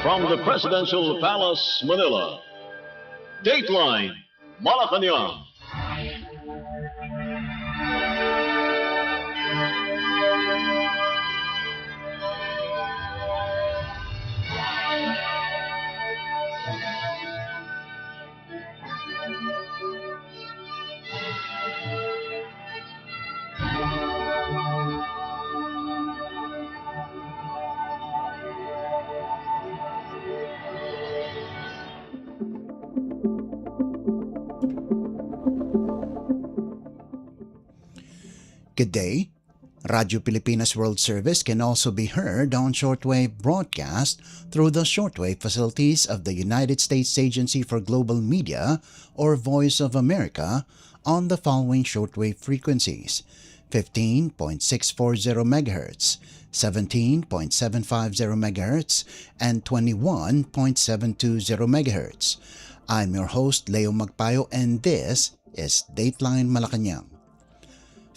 From the Presidential Palace, Manila, Dateline Malacañang. Good day. Radio Pilipinas World Service can also be heard on shortwave broadcast through the shortwave facilities of the United States Agency for Global Media, or Voice of America, on the following shortwave frequencies: 15.640 MHz, 17.750 MHz, and 21.720 MHz. I'm your host, Leo Magpayo, and this is Dateline Malacañang.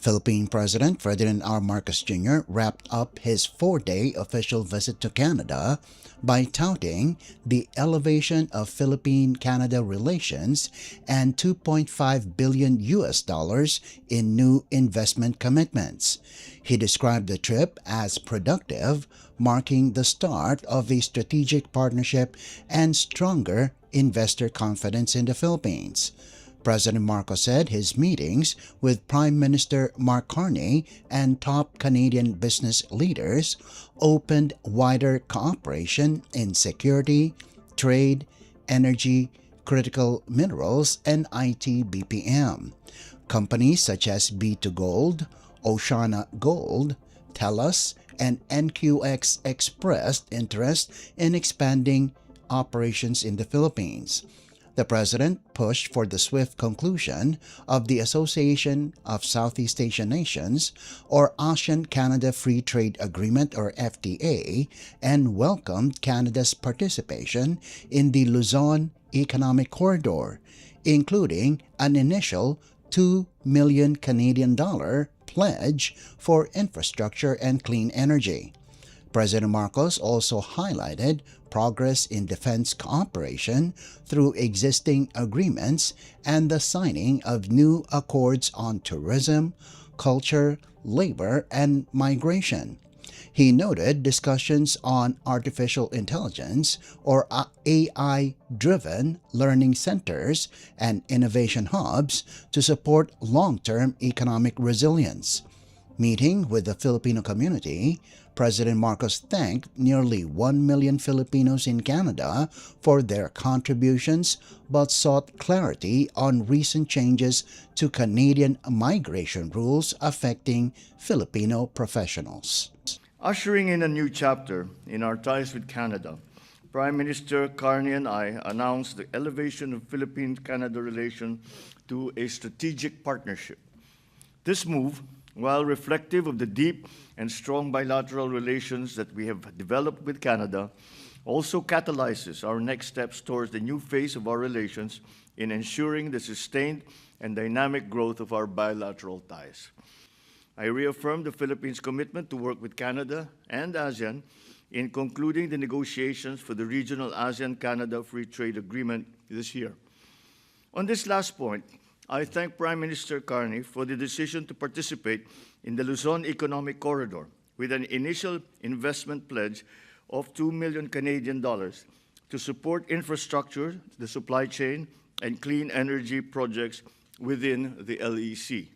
Philippine President Ferdinand R. Marcos Jr. wrapped up his 4-day official visit to Canada by touting the elevation of Philippine-Canada relations and $2.5 billion in new investment commitments. He described the trip as productive, marking the start of a strategic partnership and stronger investor confidence in the Philippines. President Marcos said his meetings with Prime Minister Mark Carney and top Canadian business leaders opened wider cooperation in security, trade, energy, critical minerals, and IT BPM. Companies such as B2Gold, Oceana Gold, TELUS, and NQX expressed interest in expanding operations in the Philippines. The President pushed for the swift conclusion of the Association of Southeast Asian Nations, or ASEAN-Canada Free Trade Agreement, or FTA, and welcomed Canada's participation in the Luzon Economic Corridor, including an initial $2 million Canadian pledge for infrastructure and clean energy. President Marcos also highlighted progress in defense cooperation through existing agreements and the signing of new accords on tourism, culture, labor, and migration. He noted discussions on artificial intelligence, or AI-driven learning centers and innovation hubs to support long-term economic resilience. Meeting with the Filipino community, President Marcos thanked nearly 1 million Filipinos in Canada for their contributions, but sought clarity on recent changes to Canadian migration rules affecting Filipino professionals. Ushering in a new chapter in our ties with Canada, Prime Minister Carney and I announced the elevation of Philippine-Canada relations to a strategic partnership. This move, while reflective of the deep and strong bilateral relations that we have developed with Canada, also catalyzes our next steps towards the new phase of our relations in ensuring the sustained and dynamic growth of our bilateral ties. I reaffirm the Philippines' commitment to work with Canada and ASEAN in concluding the negotiations for the regional ASEAN-Canada Free Trade Agreement this year. On this last point, I thank Prime Minister Carney for the decision to participate in the Luzon Economic Corridor with an initial investment pledge of $2 million Canadian to support infrastructure, the supply chain, and clean energy projects within the LEC.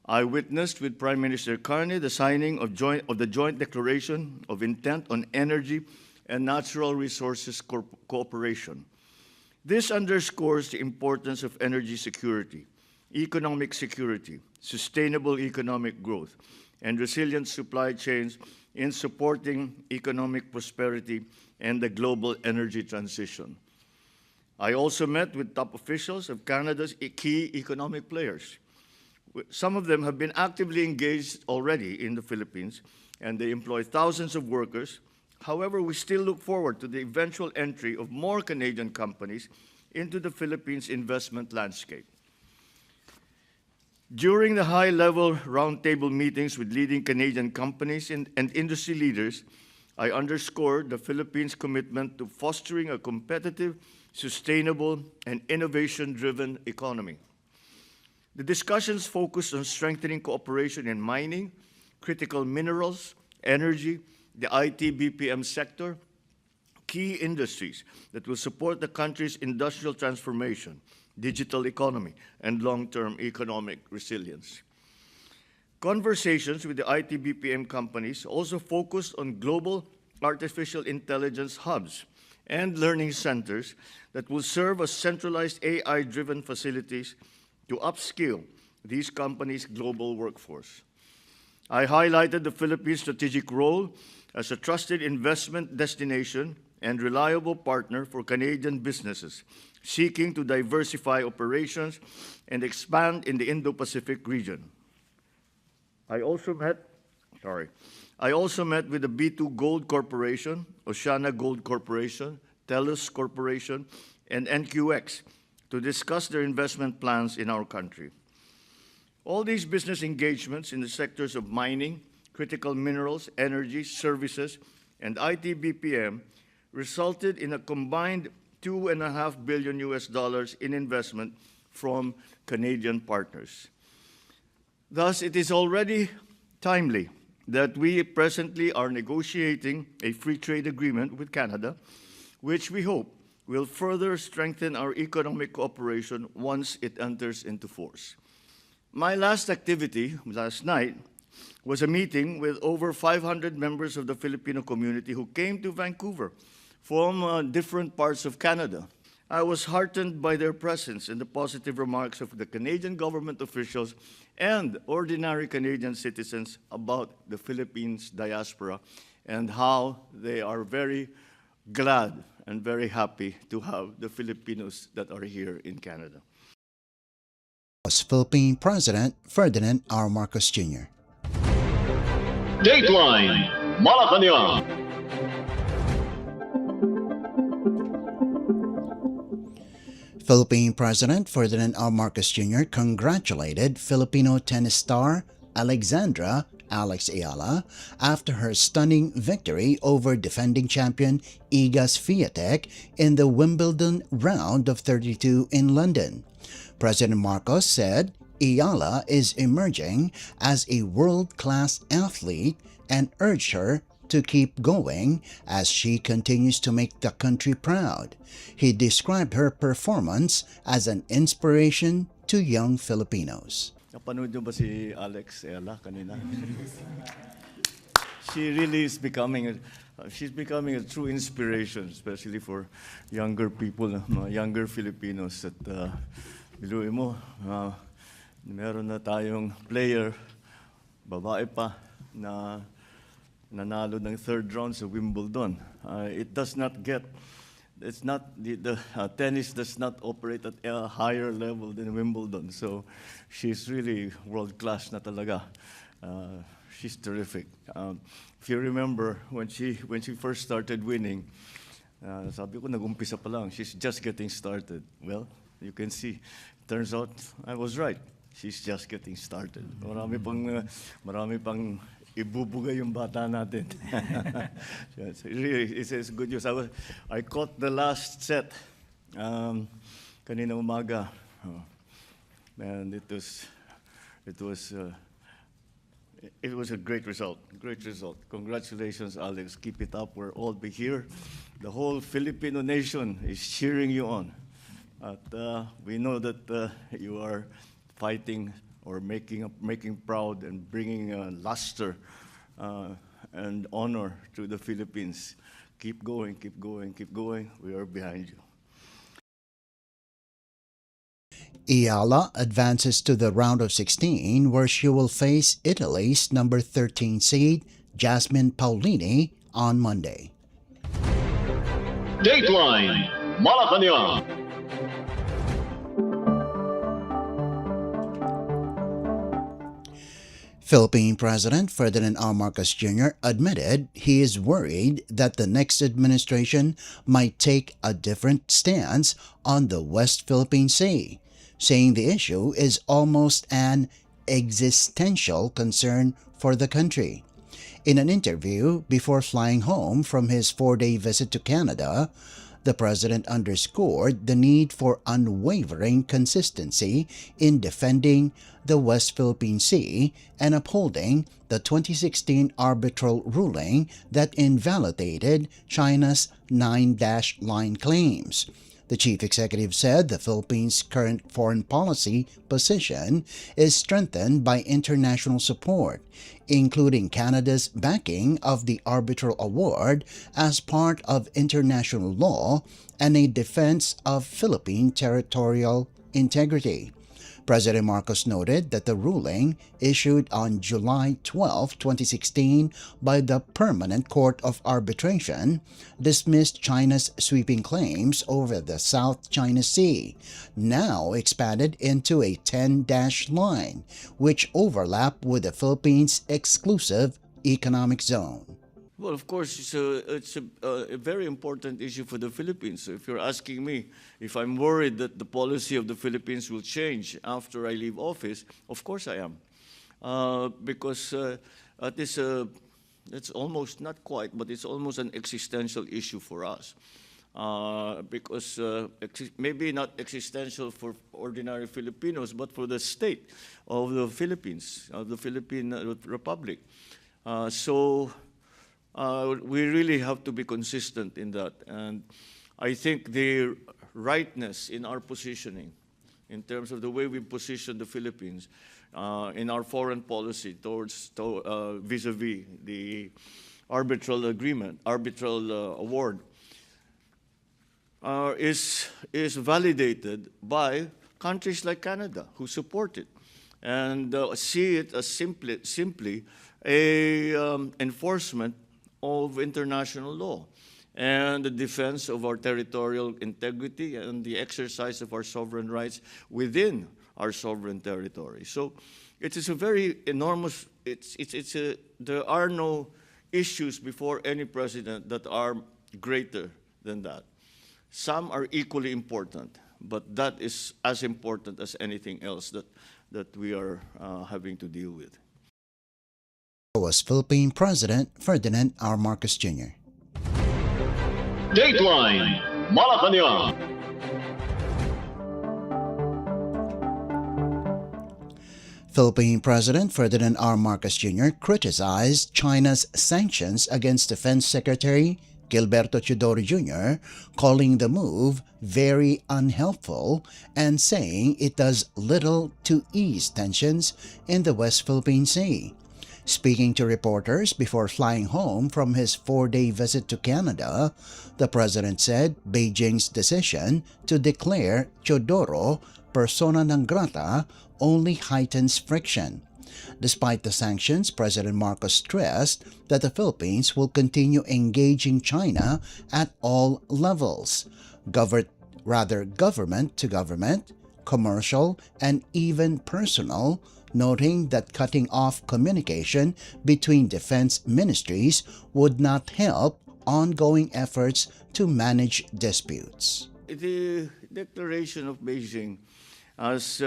I witnessed with Prime Minister Carney the signing of the Joint Declaration of Intent on Energy and Natural Resources Cooperation. This underscores the importance of energy security, economic security, sustainable economic growth, and resilient supply chains in supporting economic prosperity and the global energy transition. I also met with top officials of Canada's key economic players. Some of them have been actively engaged already in the Philippines, and they employ thousands of workers. However, we still look forward to the eventual entry of more Canadian companies into the Philippines investment landscape. During the high-level roundtable meetings with leading Canadian companies and industry leaders, I underscored the Philippines' commitment to fostering a competitive, sustainable, and innovation-driven economy. The discussions focused on strengthening cooperation in mining, critical minerals, energy, the IT/BPM sector, key industries that will support the country's industrial transformation, digital economy, and long-term economic resilience. Conversations with the IT/BPM companies also focused on global artificial intelligence hubs and learning centers that will serve as centralized AI-driven facilities to upskill these companies' global workforce. I highlighted the Philippines' strategic role as a trusted investment destination and reliable partner for Canadian businesses seeking to diversify operations and expand in the Indo-Pacific region. I also met with the B2 Gold Corporation, Oceana Gold Corporation, TELUS Corporation, and NQX to discuss their investment plans in our country. All these business engagements in the sectors of mining, critical minerals, energy, services, and IT/BPM resulted in a combined $2.5 billion in investment from Canadian partners. Thus, it is already timely that we presently are negotiating a free trade agreement with Canada, which we hope will further strengthen our economic cooperation once it enters into force. My last activity, last night, was a meeting with over 500 members of the Filipino community who came to Vancouver from different parts of Canada. I was heartened by their presence and the positive remarks of the Canadian government officials and ordinary Canadian citizens about the Philippines diaspora and how they are very glad and very happy to have the Filipinos that are here in Canada. Was Philippine President Ferdinand R. Marcos Jr. Dateline Malacañang. Philippine President Ferdinand R. Marcos Jr. congratulated Filipino tennis star Alexandra Alex Ayala after her stunning victory over defending champion Iga Swiatek in the Wimbledon round of 32 in London. President Marcos said Ayala is emerging as a world-class athlete and urged her to keep going as she continues to make the country proud. He described her performance as an inspiration to young Filipinos. Napanood niyo ba si Alex Ayala kanina? She really is becoming a true inspiration, especially for younger people, younger Filipinos. At biluin mo, meron na tayong player, babae pa, na nanalo ng third round sa Wimbledon. Tennis does not operate at a higher level than Wimbledon. So she's really world-class na talaga. She's terrific. If you remember, when she first started winning, sabi ko, nag-umpisa pa lang. She's just getting started. Well, you can see, turns out I was right. She's just getting started. Marami pang ibubuga yung bata natin. It's good news. I caught the last set kanina umaga, and it was a great result. Great result. Congratulations, Alex. Keep it up. We'll all be here. The whole Filipino nation is cheering you on. We know that you are fighting or making proud and bringing luster and honor to the Philippines. Keep going, keep going, keep going. We are behind you. Ayala advances to the round of 16 where she will face Italy's number 13 seed, Jasmine Paolini, on Monday. Dateline Malacañang. Philippine President Ferdinand R. Marcos Jr. admitted he is worried that the next administration might take a different stance on the West Philippine Sea, saying the issue is almost an existential concern for the country. In an interview before flying home from his 4-day visit to Canada, the president underscored the need for unwavering consistency in defending the West Philippine Sea and upholding the 2016 arbitral ruling that invalidated China's 9-dash line claims. The chief executive said the Philippines' current foreign policy position is strengthened by international support, including Canada's backing of the arbitral award as part of international law and a defense of Philippine territorial integrity. President Marcos noted that the ruling, issued on July 12, 2016 by the Permanent Court of Arbitration, dismissed China's sweeping claims over the South China Sea, now expanded into a 10-dash line, which overlap with the Philippines' exclusive economic zone. Well, of course, it's a very important issue for the Philippines. So if you're asking me if I'm worried that the policy of the Philippines will change after I leave office, of course I am. Because it's almost, not quite, but it's almost an existential issue for us. Because maybe not existential for ordinary Filipinos, but for the state of the Philippines, of the Philippine Republic. We really have to be consistent in that. And I think the rightness in our positioning, in terms of the way we position the Philippines in our foreign policy vis-a-vis the arbitral award, is validated by countries like Canada who support it and see it as simply a enforcement of international law and the defense of our territorial integrity and the exercise of our sovereign rights within our sovereign territory. So it is a very enormous, there are no issues before any president that are greater than that. Some are equally important, but that is as important as anything else that we are having to deal with. Was Philippine President Ferdinand R. Marcos Jr. Dateline Malacañang. Philippine President Ferdinand R. Marcos Jr. criticized China's sanctions against Defense Secretary Gilberto Teodoro Jr., calling the move very unhelpful and saying it does little to ease tensions in the West Philippine Sea. Speaking to reporters before flying home from his 4-day visit to Canada, the president said Beijing's decision to declare Teodoro persona non grata only heightens friction. Despite the sanctions, President Marcos stressed that the Philippines will continue engaging China at all levels, government to government, commercial, and even personal, noting that cutting off communication between defense ministries would not help ongoing efforts to manage disputes. The declaration of Beijing as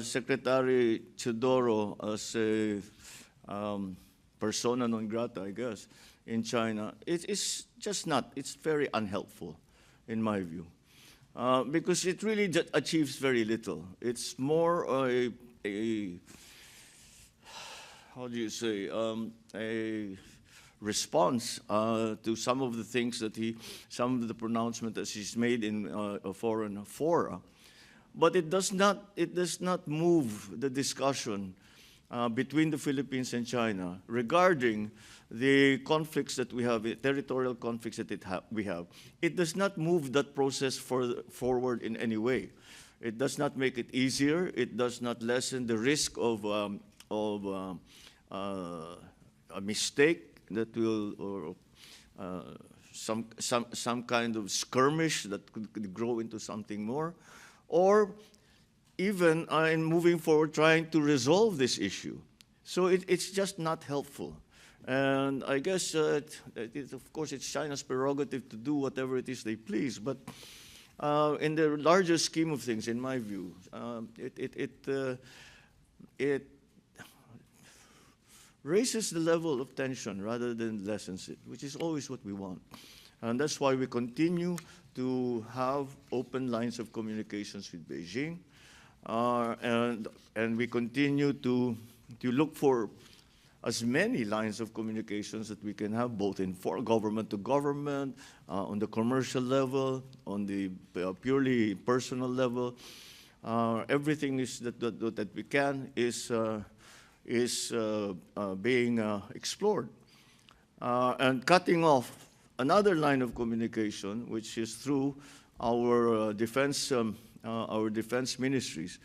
Secretary Teodoro as a persona non grata, I guess, in China, it's just not, it's very unhelpful in my view, because it really achieves very little. It's more a how do you say, a response to some of the things that some of the pronouncements that he's made in a foreign fora. But it does not move the discussion between the Philippines and China regarding the conflicts that we have, territorial conflicts that we have. It does not move that process forward in any way. It does not make it easier. It does not lessen the risk of a mistake that will, or some kind of skirmish that could grow into something more, or even in moving forward trying to resolve this issue. So it's just not helpful. And I guess, of course, it's China's prerogative to do whatever it is they please, but in the larger scheme of things, in my view, raises the level of tension rather than lessens it, which is always what we want. And that's why we continue to have open lines of communications with Beijing, and we continue to look for as many lines of communications that we can have, both in government to government, on the commercial level, on the purely personal level. Everything is that we can is being explored. And cutting off another line of communication, which is through our defense ministries.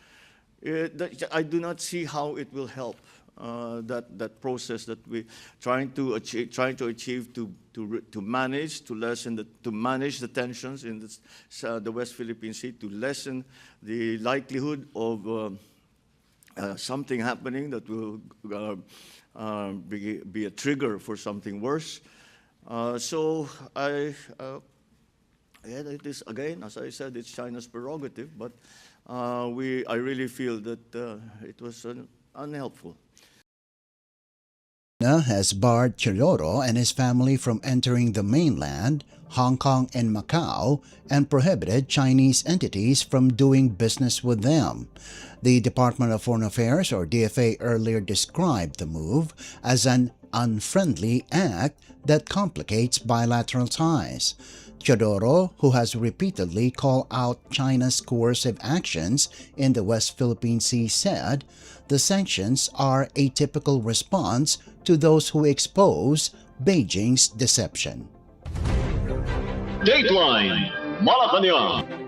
I do not see how it will help that process that we trying to achieve to manage, to lessen to manage the tensions in the West Philippine Sea, to lessen the likelihood of something happening that will be a trigger for something worse. So it is, again, as I said, it's China's prerogative, but I really feel that it was unhelpful. China has barred Teodoro and his family from entering the mainland, Hong Kong and Macau, and prohibited Chinese entities from doing business with them. The Department of Foreign Affairs, or DFA, earlier described the move as an unfriendly act that complicates bilateral ties. Teodoro, who has repeatedly called out China's coercive actions in the West Philippine Sea, said the sanctions are a typical response to those who expose Beijing's deception. Dateline Malacañang.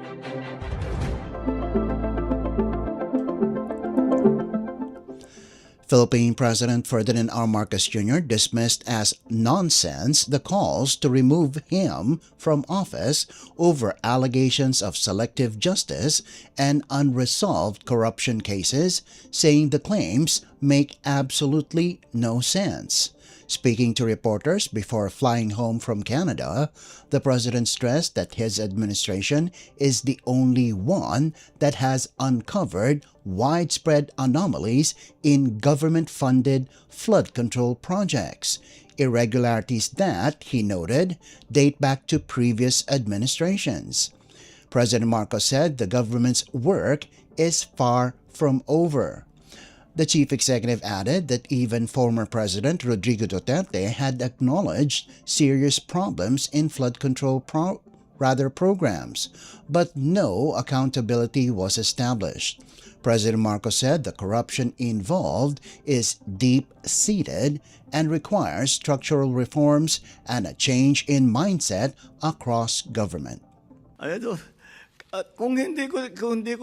Philippine President Ferdinand R. Marcos Jr. dismissed as nonsense the calls to remove him from office over allegations of selective justice and unresolved corruption cases, saying the claims make absolutely no sense. Speaking to reporters before flying home from Canada, the president stressed that his administration is the only one that has uncovered widespread anomalies in government-funded flood control projects, irregularities that, he noted, date back to previous administrations. President Marcos said the government's work is far from over. The chief executive added that even former President Rodrigo Duterte had acknowledged serious problems in flood control programs, but no accountability was established. President Marcos said the corruption involved is deep-seated and requires structural reforms and a change in mindset across government. Kung hindi ko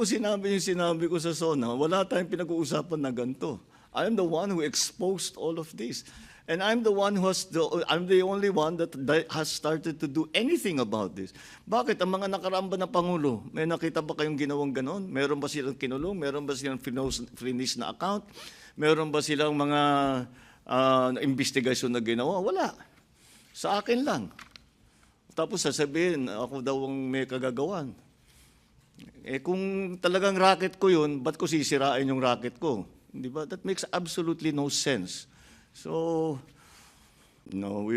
sinabi yung sinabi ko sa SONA, wala tayong pinag-uusapan na ganito. I am the one who exposed all of this. And I'm the only one that has started to do anything about this. Bakit? Ang mga nakaramba na Pangulo, may nakita ba kayong ginawang ganon? Meron ba silang kinulong? Meron ba silang freeze na account? Meron ba silang mga investigasyon na ginawa? Wala. Sa akin lang. Tapos sasabihin, ako daw ang may kagagawan. Eh kung talagang racket ko yun, ba't ko sisirain yung racket ko? Di ba? That makes absolutely no sense. So, no,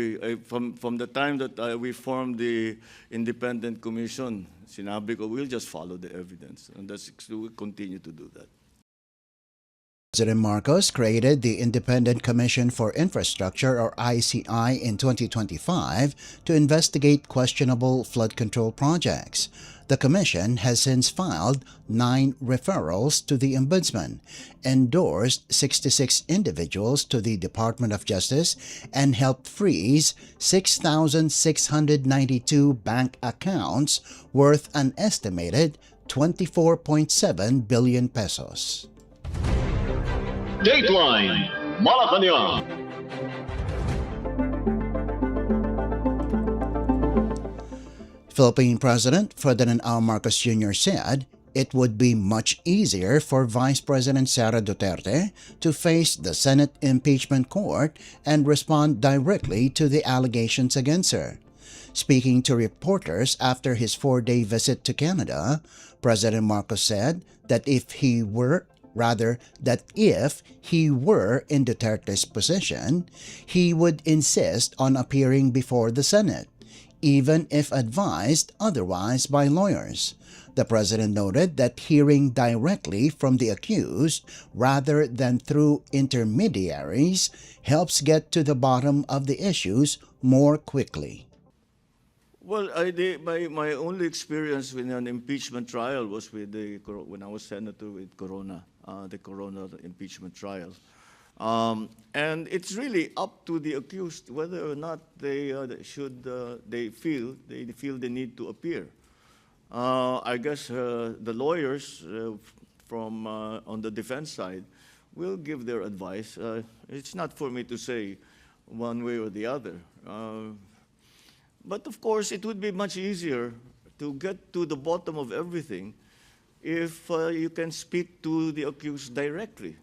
from the time that we formed the independent commission, sinabi ko, we'll just follow the evidence. And we'll continue to do that. President Marcos created the Independent Commission for Infrastructure, or ICI, in 2025 to investigate questionable flood control projects. The commission has since filed 9 referrals to the Ombudsman, endorsed 66 individuals to the Department of Justice, and helped freeze 6,692 bank accounts worth an estimated 24.7 billion pesos. Dateline Malacañang. Philippine President Ferdinand R. Marcos Jr. said it would be much easier for Vice President Sara Duterte to face the Senate impeachment court and respond directly to the allegations against her. Speaking to reporters after his 4-day visit to Canada, President Marcos said that if he were Rather, that if he were in Duterte's position, he would insist on appearing before the Senate, even if advised otherwise by lawyers. The president noted that hearing directly from the accused rather than through intermediaries helps get to the bottom of the issues more quickly. Well, my only experience with an impeachment trial was with when I was senator with the Corona impeachment trial. And it's really up to the accused whether or not they feel the need to appear. I guess the lawyers from on the defense side will give their advice. It's not for me to say one way or the other. But of course, it would be much easier to get to the bottom of everything if you can speak to the accused directly.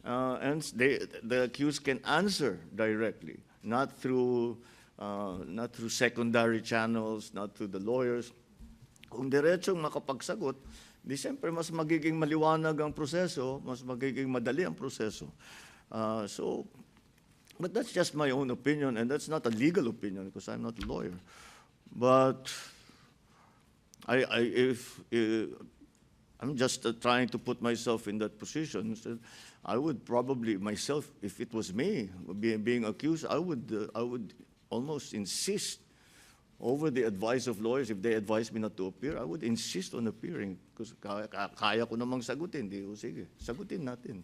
And the accused can answer directly, not through secondary channels, not through the lawyers. Kung diretsong makapagsagot, di siyempre mas magiging maliwanag ang proseso, mas magiging madali ang proseso. But that's just my own opinion, and that's not a legal opinion because I'm not a lawyer. But I'm just trying to put myself in that position. So I would probably myself, if it was me being accused, I would almost insist over the advice of lawyers. If they advise me not to appear, I would insist on appearing because kaya ko namang sagutin. Di, sige, sagutin natin.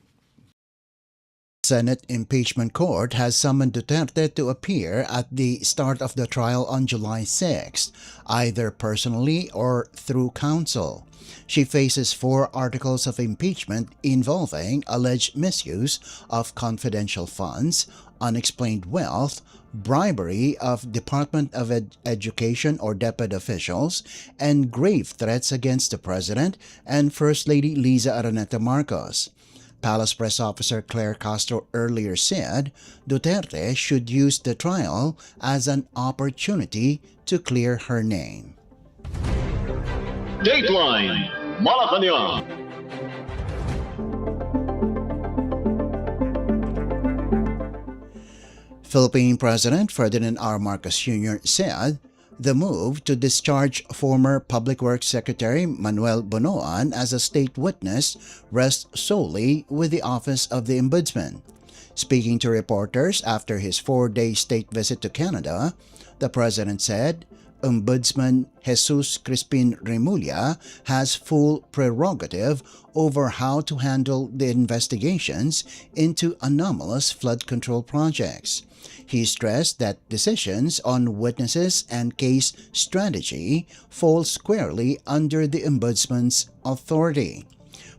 Senate Impeachment Court has summoned Duterte to appear at the start of the trial on July 6th, either personally or through counsel. She faces 4 articles of impeachment involving alleged misuse of confidential funds, unexplained wealth, bribery of Department of Education or DepEd officials, and grave threats against the President and First Lady Liza Araneta Marcos. Palace Press Officer Claire Castro earlier said Duterte should use the trial as an opportunity to clear her name. Dateline Malacañang. Philippine President Ferdinand R. Marcos Jr. said the move to discharge former Public Works Secretary Manuel Bonoan as a state witness rests solely with the Office of the Ombudsman. Speaking to reporters after his 4-day state visit to Canada, the president said Ombudsman Jesus Crispin Remulla has full prerogative over how to handle the investigations into anomalous flood control projects. He stressed that decisions on witnesses and case strategy fall squarely under the Ombudsman's authority.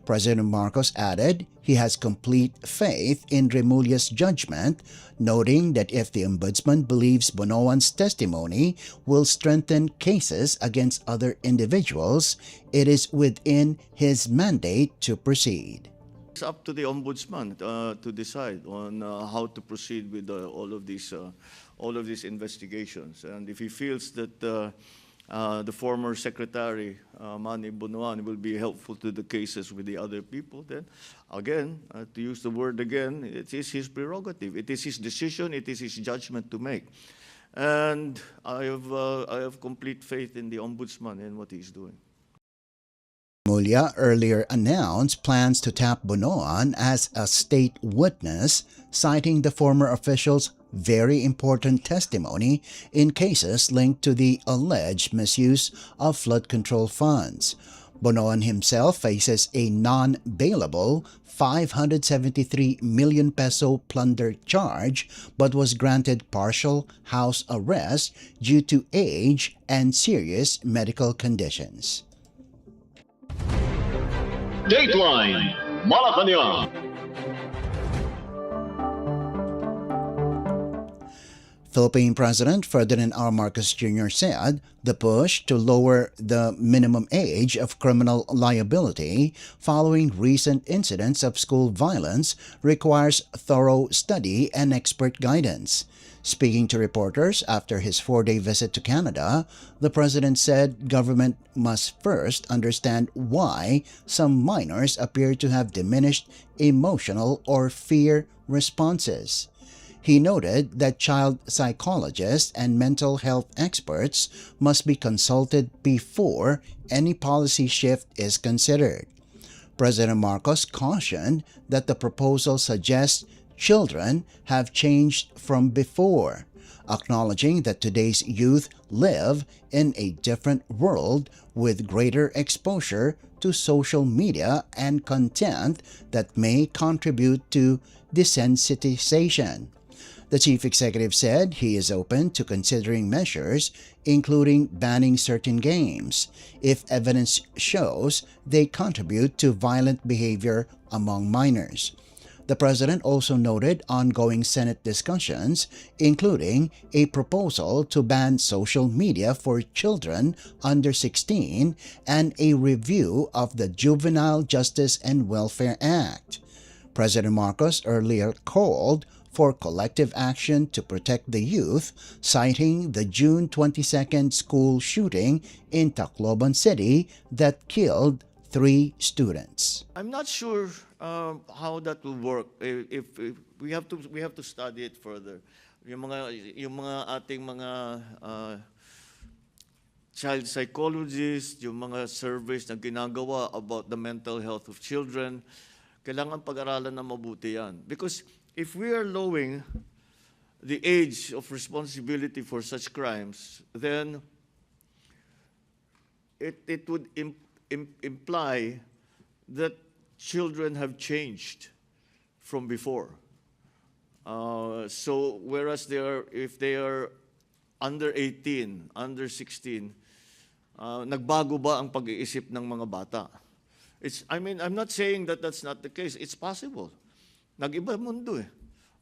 President Marcos added he has complete faith in Remulla's judgment, noting that if the Ombudsman believes Bonoan's testimony will strengthen cases against other individuals, it is within his mandate to proceed. It's up to the Ombudsman to decide on how to proceed with all of these investigations. And if he feels that the former Secretary, Manny Bonoan, will be helpful to the cases with the other people, then again, to use the word again, it is his prerogative. It is his decision. It is his judgment to make. And I have complete faith in the Ombudsman and what he's doing. Remulla earlier announced plans to tap Bonoan as a state witness, citing the former official's very important testimony in cases linked to the alleged misuse of flood control funds. Bonoan himself faces a non-bailable 573 million peso plunder charge but was granted partial house arrest due to age and serious medical conditions. Dateline Malacañang. Philippine President Ferdinand R. Marcos Jr. said the push to lower the minimum age of criminal liability following recent incidents of school violence requires thorough study and expert guidance. Speaking to reporters after his 4-day visit to Canada, the president said government must first understand why some minors appear to have diminished emotional or fear responses. He noted that child psychologists and mental health experts must be consulted before any policy shift is considered. President Marcos cautioned that the proposal suggests children have changed from before, acknowledging that today's youth live in a different world with greater exposure to social media and content that may contribute to desensitization. The chief executive said he is open to considering measures, including banning certain games, if evidence shows they contribute to violent behavior among minors. The president also noted ongoing Senate discussions, including a proposal to ban social media for children under 16 and a review of the Juvenile Justice and Welfare Act. President Marcos earlier called for collective action to protect the youth, citing the June 22nd school shooting in Tacloban City that killed 3 students. I'm not sure how that will work. If we have to study it further. Yung mga ating mga child psychologists, yung mga surveys na ginagawa about the mental health of children, kailangan pag-aralan na mabuti yan. Because if we are lowering the age of responsibility for such crimes, then it would imply that children have changed from before. So whereas if they are under 18, under 16, nagbago ba ang pag-iisip ng mga bata? I'm not saying that that's not the case. It's possible. Nag-iba mundo eh.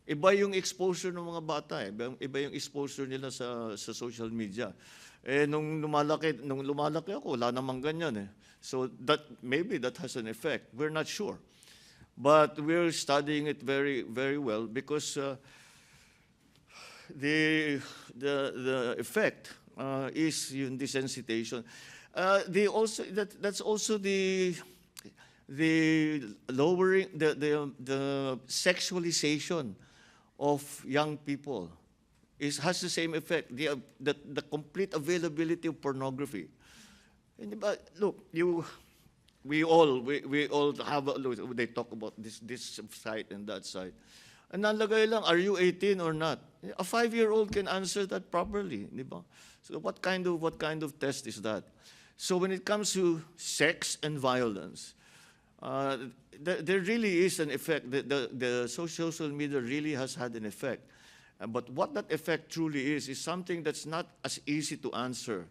Iba yung exposure ng mga bata eh. Iba yung exposure nila sa social media. Nung lumalaki ako, wala namang ganyan eh. So maybe that has an effect. We're not sure. But we're studying it very, very well because the effect is yung desensitization. That's also the lowering the sexualization of young people has the same effect. The complete availability of pornography. And look, we all have they talk about this site and that site. And nalagay lang, are you 18 or not? A 5-year-old can answer that properly, di ba? So what kind of test is that? So when it comes to sex and violence, there really is an effect. The social media really has had an effect. But what that effect truly is something that's not as easy to answer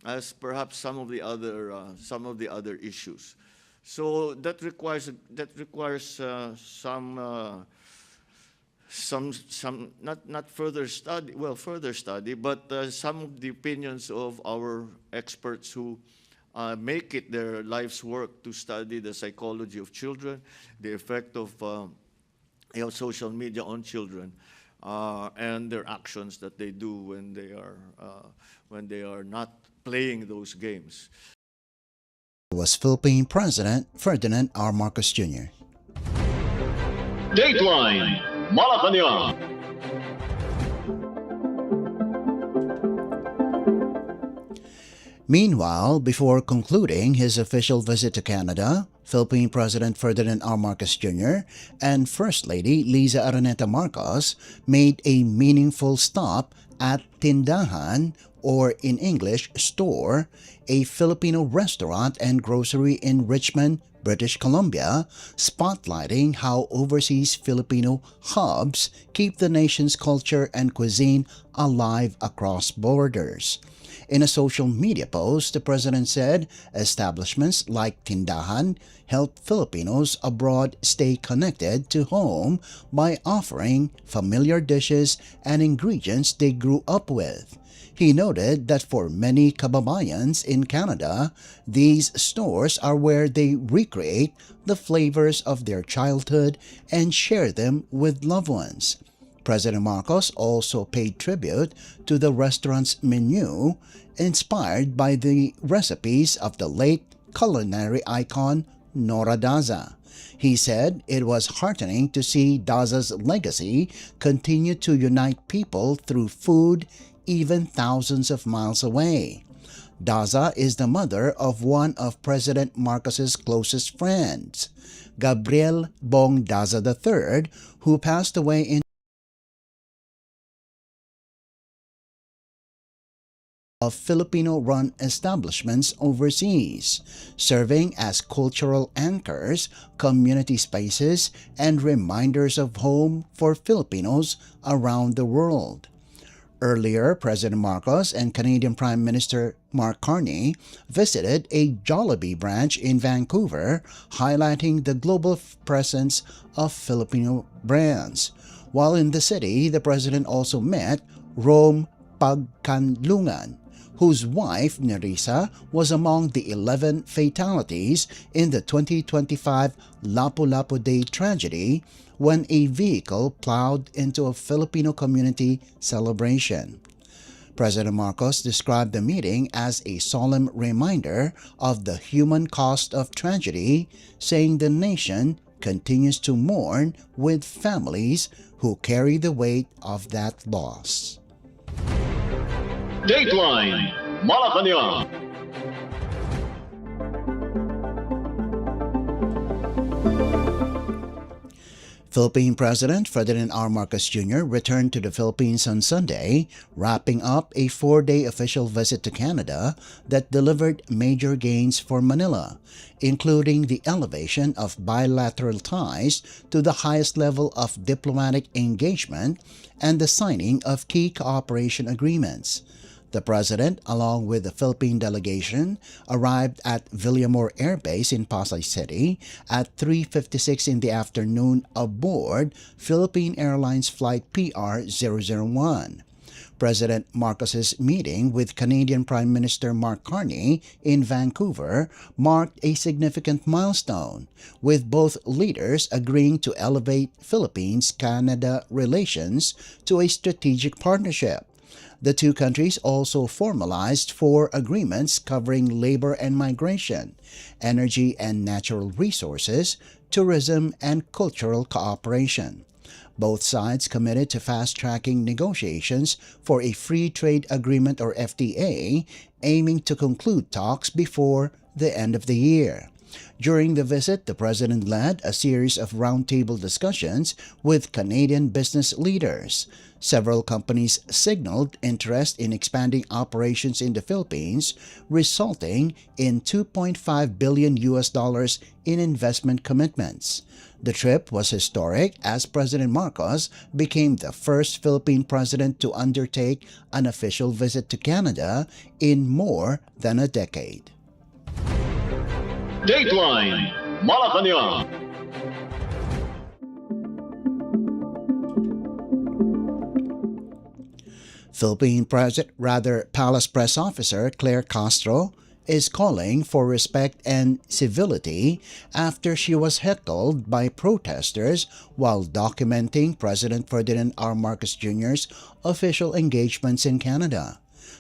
as perhaps some of the other issues. So that requires some not further study, further study, but some of the opinions of our experts who make it their life's work to study the psychology of children, the effect of social media on children, and their actions that they do when they are not playing those games. Was Philippine President Ferdinand R. Marcos Jr. Dateline Malacañang. Meanwhile, before concluding his official visit to Canada, Philippine President Ferdinand R. Marcos Jr. and First Lady Liza Araneta Marcos made a meaningful stop at Tindahan, or in English, store, a Filipino restaurant and grocery in Richmond, British Columbia, spotlighting how overseas Filipino hubs keep the nation's culture and cuisine alive across borders. In a social media post, the president said establishments like Tindahan help Filipinos abroad stay connected to home by offering familiar dishes and ingredients they grew up with. He noted that for many kababayans in Canada, these stores are where they recreate the flavors of their childhood and share them with loved ones. President Marcos also paid tribute to the restaurant's menu, inspired by the recipes of the late culinary icon Nora Daza. He said it was heartening to see Daza's legacy continue to unite people through food even thousands of miles away. Daza is the mother of one of President Marcos's closest friends, Gabriel Bong Daza III, who passed away in of Filipino-run establishments overseas, serving as cultural anchors, community spaces, and reminders of home for Filipinos around the world. Earlier, President Marcos and Canadian Prime Minister Mark Carney visited a Jollibee branch in Vancouver, highlighting the global presence of Filipino brands. While in the city, the president also met Rome Pagkanlungan, whose wife, Nerissa, was among the 11 fatalities in the 2025 Lapu-Lapu Day tragedy when a vehicle plowed into a Filipino community celebration. President Marcos described the meeting as a solemn reminder of the human cost of tragedy, saying the nation continues to mourn with families who carry the weight of that loss. Dateline Malacañang. Philippine President Ferdinand R. Marcos Jr. returned to the Philippines on Sunday, wrapping up a 4-day official visit to Canada that delivered major gains for Manila, including the elevation of bilateral ties to the highest level of diplomatic engagement and the signing of key cooperation agreements. The President, along with the Philippine delegation, arrived at Villamor Air Base in Pasay City at 3:56 in the afternoon aboard Philippine Airlines Flight PR-001. President Marcos's meeting with Canadian Prime Minister Mark Carney in Vancouver marked a significant milestone, with both leaders agreeing to elevate Philippines-Canada relations to a strategic partnership. The two countries also formalized 4 agreements covering labor and migration, energy and natural resources, tourism, and cultural cooperation. Both sides committed to fast-tracking negotiations for a free trade agreement or FTA, aiming to conclude talks before the end of the year. During the visit, the President led a series of roundtable discussions with Canadian business leaders. Several companies signaled interest in expanding operations in the Philippines, resulting in $2.5 billion in investment commitments. The trip was historic as President Marcos became the first Philippine president to undertake an official visit to Canada in more than a decade. Dateline Malacañang. Philippine Palace Press Officer Claire Castro is calling for respect and civility after she was heckled by protesters while documenting President Ferdinand R. Marcos Jr.'s official engagements in Canada.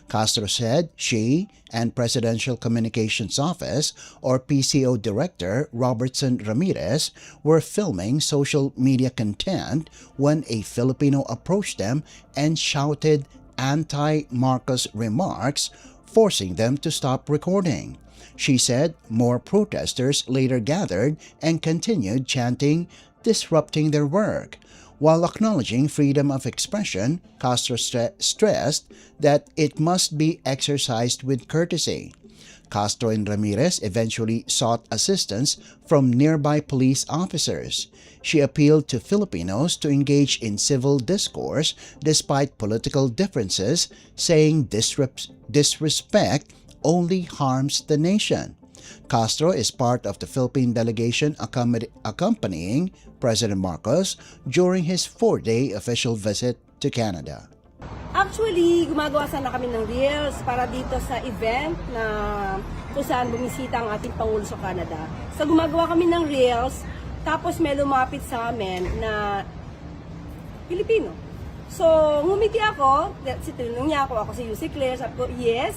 Castro said she and Presidential Communications Office or PCO Director Robertson Ramirez were filming social media content when a Filipino approached them and shouted anti-Marcos remarks, forcing them to stop recording. She said more protesters later gathered and continued chanting, disrupting their work. While acknowledging freedom of expression, Castro stressed that it must be exercised with courtesy. Castro and Ramirez eventually sought assistance from nearby police officers. She appealed to Filipinos to engage in civil discourse despite political differences, saying disrespect only harms the nation. Castro is part of the Philippine delegation accompanying President Marcos during his 4-day official visit to Canada. Actually, gumagawa sana kami ng reels para dito sa event na kung saan bumisita ang ating Pangulo sa Canada. So gumagawa kami ng reels, tapos may lumapit sa amin na Pilipino. So ngumiti ako, tinanong niya ako si Yussi Claire, sabi ko, yes.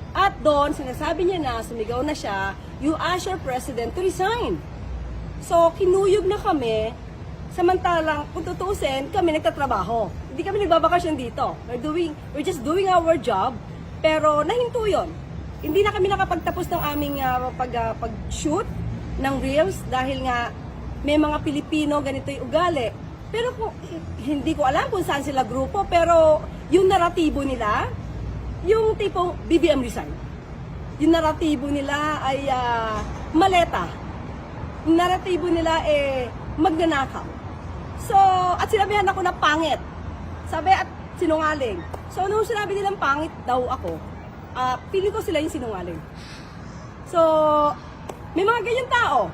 At doon, sinasabi niya na, sumigaw na siya, you ask your president to resign. So kinuyog na kami, samantalang kung tutuusin, kami nagtatrabaho. Hindi kami nagbabakasyon dito. We're just doing our job, pero nahinto yun. Hindi na kami nakapagtapos ng aming pag-shoot ng reels dahil nga may mga Pilipino ganito yung ugali. Pero hindi ko alam kung saan sila grupo, pero yung naratibo nila, yung tipong BBM resign. Yung naratibo nila ay maleta. Yung naratibo nila magnanakaw. So, at sinabihan ako na pangit. Sabi at sinungaling. So, nung sinabi nilang pangit daw ako, feeling ko sila yung sinungaling. So, may mga ganyan tao.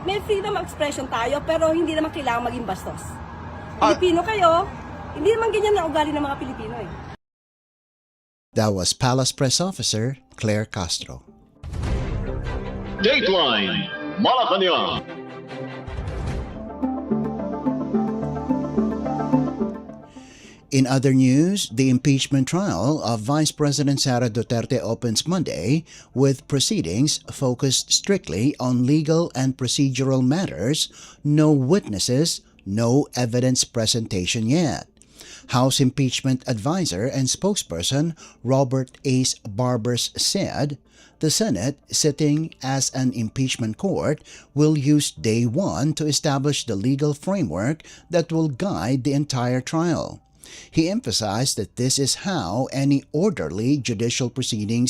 May freedom of expression tayo, pero hindi naman kailangan maging bastos. Pilipino kayo, hindi naman ganyan na ugali ng mga Pilipino eh. That was Palace Press Officer Claire Castro. Dateline Malacañang. In other news, the impeachment trial of Vice President Sara Duterte opens Monday with proceedings focused strictly on legal and procedural matters, no witnesses, no evidence presentation yet. House Impeachment Advisor and spokesperson Robert Ace Barbers said the Senate, sitting as an impeachment court, will use day one to establish the legal framework that will guide the entire trial. He emphasized that this is how any orderly judicial proceeding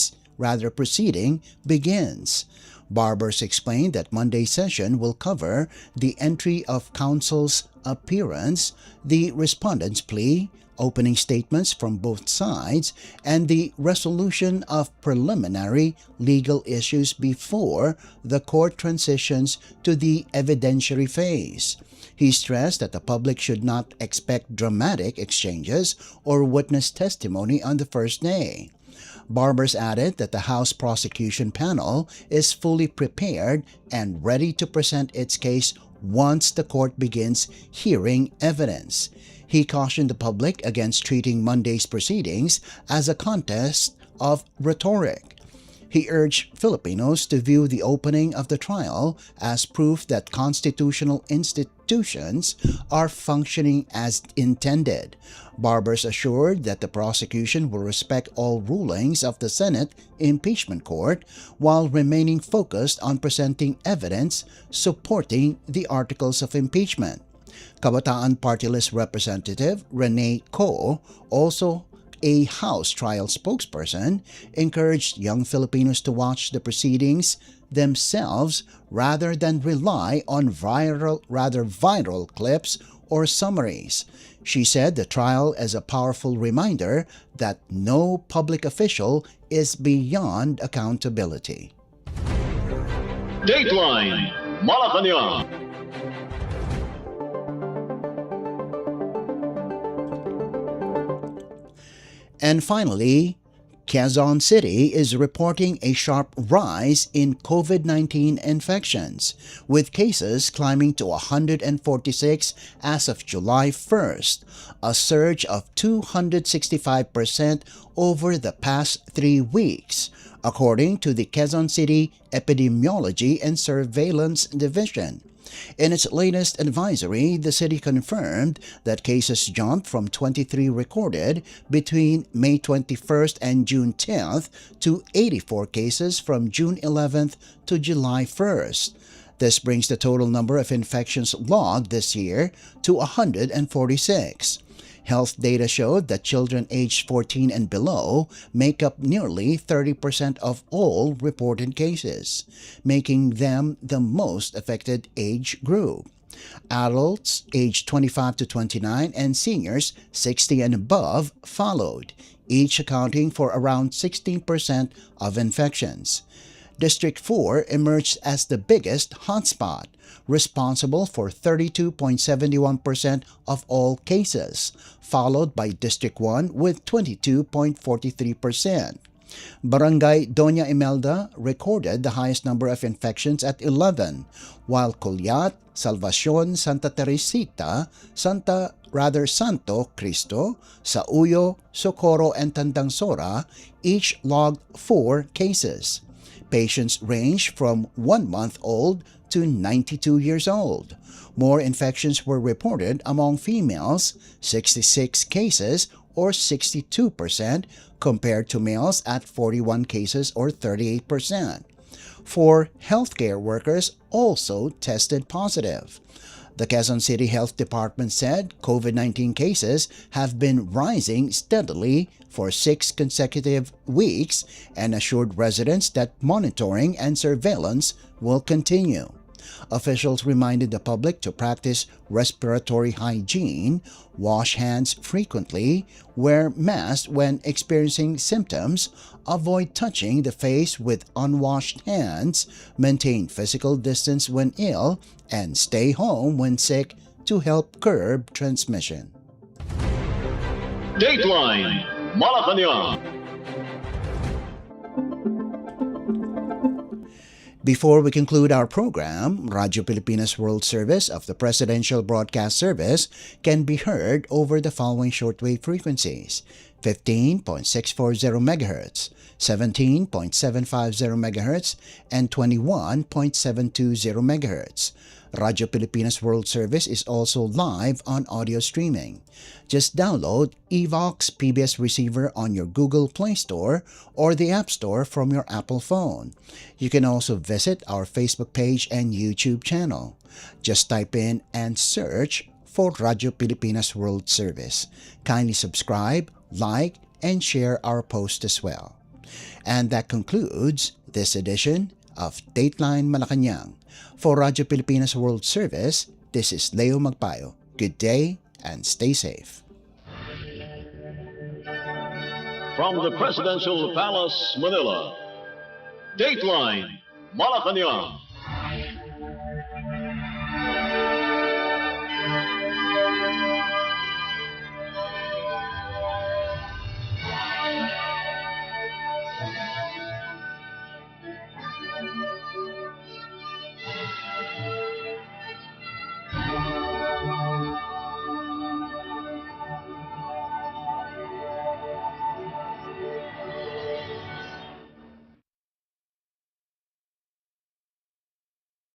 begins. Barbers explained that Monday's session will cover the entry of counsel's appearance, the respondent's plea, opening statements from both sides, and the resolution of preliminary legal issues before the court transitions to the evidentiary phase. He stressed that the public should not expect dramatic exchanges or witness testimony on the first day. Barbers added that the House prosecution panel is fully prepared and ready to present its case once the court begins hearing evidence. He cautioned the public against treating Monday's proceedings as a contest of rhetoric. He urged Filipinos to view the opening of the trial as proof that constitutional institutions are functioning as intended. Barbers assured that the prosecution will respect all rulings of the Senate impeachment court while remaining focused on presenting evidence supporting the articles of impeachment. Kabataan Party List Representative Rene Co, also a House trial spokesperson, encouraged young Filipinos to watch the proceedings themselves rather than rely on viral clips or summaries. She said the trial is a powerful reminder that no public official is beyond accountability. Dateline Malacañang. And finally, Quezon City is reporting a sharp rise in COVID-19 infections, with cases climbing to 146 as of July 1st, a surge of 265% over the past 3 weeks, according to the Quezon City Epidemiology and Surveillance Division. In its latest advisory, the city confirmed that cases jumped from 23 recorded between May 21st and June 10th to 84 cases from June 11th to July 1st. This brings the total number of infections logged this year to 146. Health data showed that children aged 14 and below make up nearly 30% of all reported cases, making them the most affected age group. Adults aged 25 to 29 and seniors 60 and above followed, each accounting for around 16% of infections. District 4 emerged as the biggest hotspot, responsible for 32.71% of all cases, followed by District 1 with 22.43%. Barangay Doña Imelda recorded the highest number of infections at 11, while Colyat, Salvacion, Santa Teresita, Santo Cristo, Sauyo, Socorro, and Tandangsora each logged 4 cases. Patients range from 1 month old to 92 years old. More infections were reported among females, 66 cases or 62%, compared to males at 41 cases or 38%. 4 healthcare workers also tested positive. The Quezon City Health Department said COVID-19 cases have been rising steadily for 6 consecutive weeks and assured residents that monitoring and surveillance will continue. Officials reminded the public to practice respiratory hygiene, wash hands frequently, wear masks when experiencing symptoms, avoid touching the face with unwashed hands, maintain physical distance when ill, and stay home when sick to help curb transmission. Dateline Malacañang. Before we conclude our program, Radyo Pilipinas World Service of the Presidential Broadcast Service can be heard over the following shortwave frequencies: 15.640 MHz, 17.750 MHz, and 21.720 MHz. Radyo Pilipinas World Service is also live on audio streaming. Just download Evox PBS Receiver on your Google Play Store or the App Store from your Apple phone. You can also visit our Facebook page and YouTube channel. Just type in and search for Radyo Pilipinas World Service. Kindly subscribe, like, and share our post as well. And that concludes this edition of Dateline Malacañang. For Radyo Pilipinas World Service, this is Leo Magpayo. Good day and stay safe. From the Presidential Palace, Manila, Dateline Malacañang.